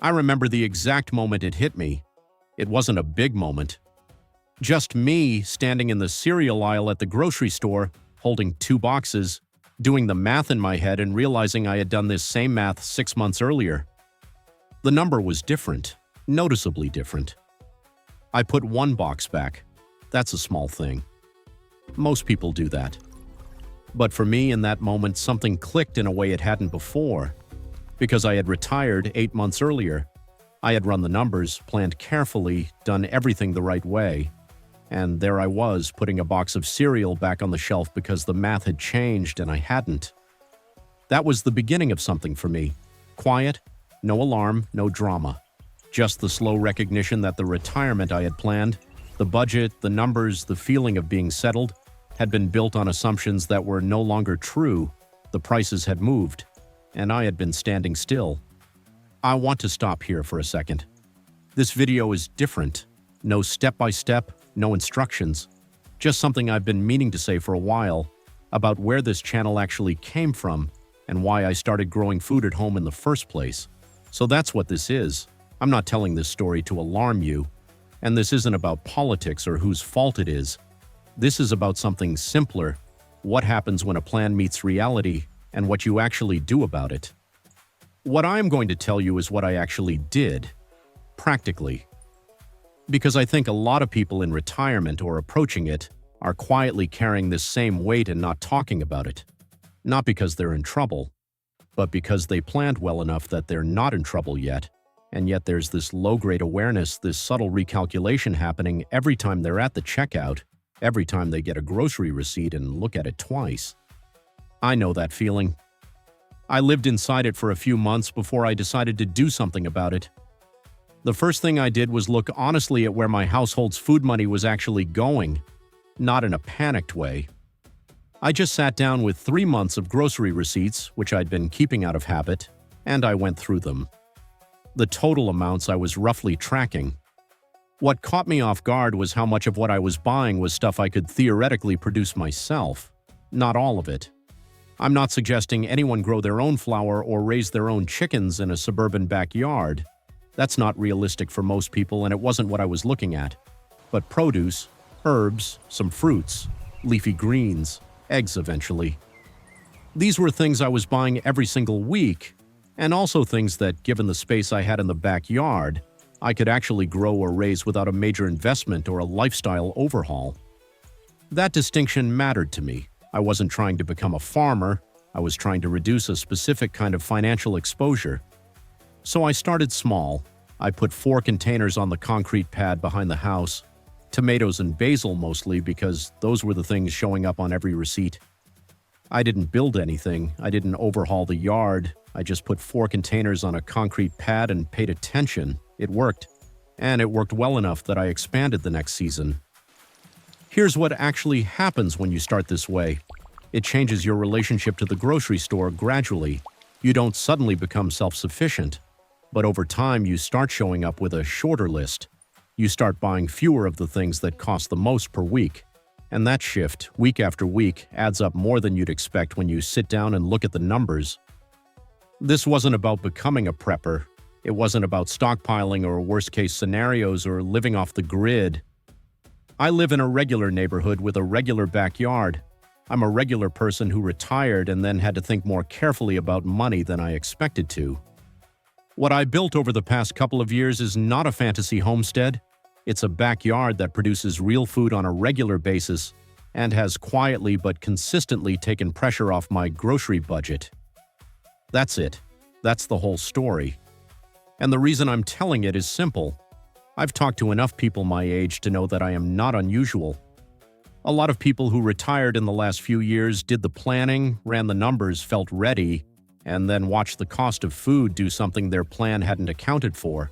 I remember the exact moment it hit me. It wasn't a big moment. Just me standing in the cereal aisle at the grocery store, holding 2 boxes, doing the math in my head and realizing I had done this same math 6 months earlier. The number was different, noticeably different. I put 1 box back. That's a small thing. Most people do that. But for me, in that moment, something clicked in a way it hadn't before. Because I had retired 8 months earlier, I had run the numbers, planned carefully, done everything the right way. And there I was, putting a box of cereal back on the shelf because the math had changed and I hadn't. That was the beginning of something for me. Quiet, no alarm, no drama. Just the slow recognition that the retirement I had planned, the budget, the numbers, the feeling of being settled, had been built on assumptions that were no longer true. The prices had moved, and I had been standing still. I want to stop here for a second. This video is different. No step-by-step, no instructions. Just something I've been meaning to say for a while about where this channel actually came from and why I started growing food at home in the first place. So that's what this is. I'm not telling this story to alarm you, and this isn't about politics or whose fault it is. This is about something simpler, what happens when a plan meets reality and what you actually do about it. What I'm going to tell you is what I actually did, practically. Because I think a lot of people in retirement or approaching it are quietly carrying this same weight and not talking about it. Not because they're in trouble, but because they planned well enough that they're not in trouble yet, and yet there's this low-grade awareness, this subtle recalculation happening every time they're at the checkout, every time they get a grocery receipt and look at it twice. I know that feeling. I lived inside it for a few months before I decided to do something about it. The first thing I did was look honestly at where my household's food money was actually going, not in a panicked way. I just sat down with 3 months of grocery receipts, which I'd been keeping out of habit, and I went through them. The total amounts I was roughly tracking. What caught me off guard was how much of what I was buying was stuff I could theoretically produce myself. Not all of it. I'm not suggesting anyone grow their own flour or raise their own chickens in a suburban backyard. That's not realistic for most people, and it wasn't what I was looking at. But produce, herbs, some fruits, leafy greens, eggs eventually. These were things I was buying every single week, and also things that, given the space I had in the backyard, I could actually grow or raise without a major investment or a lifestyle overhaul. That distinction mattered to me. I wasn't trying to become a farmer, I was trying to reduce a specific kind of financial exposure. So I started small. I put 4 containers on the concrete pad behind the house. Tomatoes and basil mostly, because those were the things showing up on every receipt. I didn't build anything, I didn't overhaul the yard, I just put 4 containers on a concrete pad and paid attention. It worked. And it worked well enough that I expanded the next season. Here's what actually happens when you start this way. It changes your relationship to the grocery store gradually. You don't suddenly become self-sufficient. But over time, you start showing up with a shorter list. You start buying fewer of the things that cost the most per week. And that shift, week after week, adds up more than you'd expect when you sit down and look at the numbers. This wasn't about becoming a prepper. It wasn't about stockpiling or worst-case scenarios or living off the grid. I live in a regular neighborhood with a regular backyard. I'm a regular person who retired and then had to think more carefully about money than I expected to. What I built over the past couple of years is not a fantasy homestead. It's a backyard that produces real food on a regular basis and has quietly but consistently taken pressure off my grocery budget. That's it. That's the whole story. And the reason I'm telling it is simple. I've talked to enough people my age to know that I am not unusual. A lot of people who retired in the last few years did the planning, ran the numbers, felt ready, and then watched the cost of food do something their plan hadn't accounted for.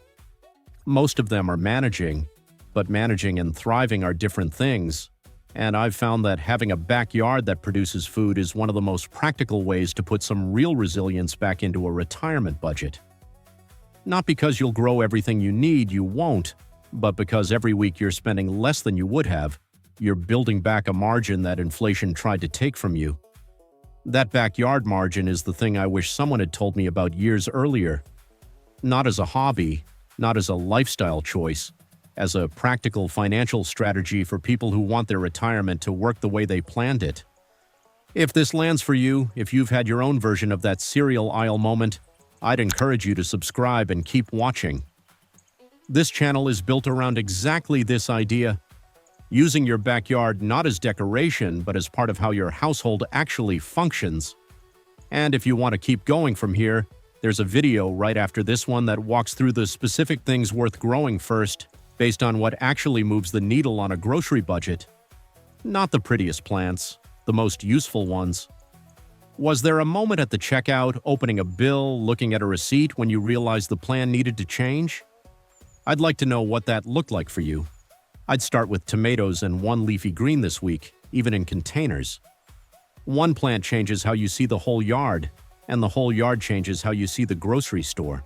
Most of them are managing, but managing and thriving are different things. And I've found that having a backyard that produces food is one of the most practical ways to put some real resilience back into a retirement budget. Not because you'll grow everything you need, you won't, but because every week you're spending less than you would have, you're building back a margin that inflation tried to take from you. That backyard margin is the thing I wish someone had told me about years earlier. Not as a hobby, not as a lifestyle choice, as a practical financial strategy for people who want their retirement to work the way they planned it. If this lands for you, if you've had your own version of that cereal aisle moment, I'd encourage you to subscribe and keep watching. This channel is built around exactly this idea, using your backyard not as decoration but as part of how your household actually functions. And if you want to keep going from here, there's a video right after this one that walks through the specific things worth growing first, based on what actually moves the needle on a grocery budget. Not the prettiest plants, the most useful ones. Was there a moment at the checkout, opening a bill, looking at a receipt when you realized the plan needed to change? I'd like to know what that looked like for you. I'd start with tomatoes and one leafy green this week, even in containers. One plant changes how you see the whole yard, and the whole yard changes how you see the grocery store.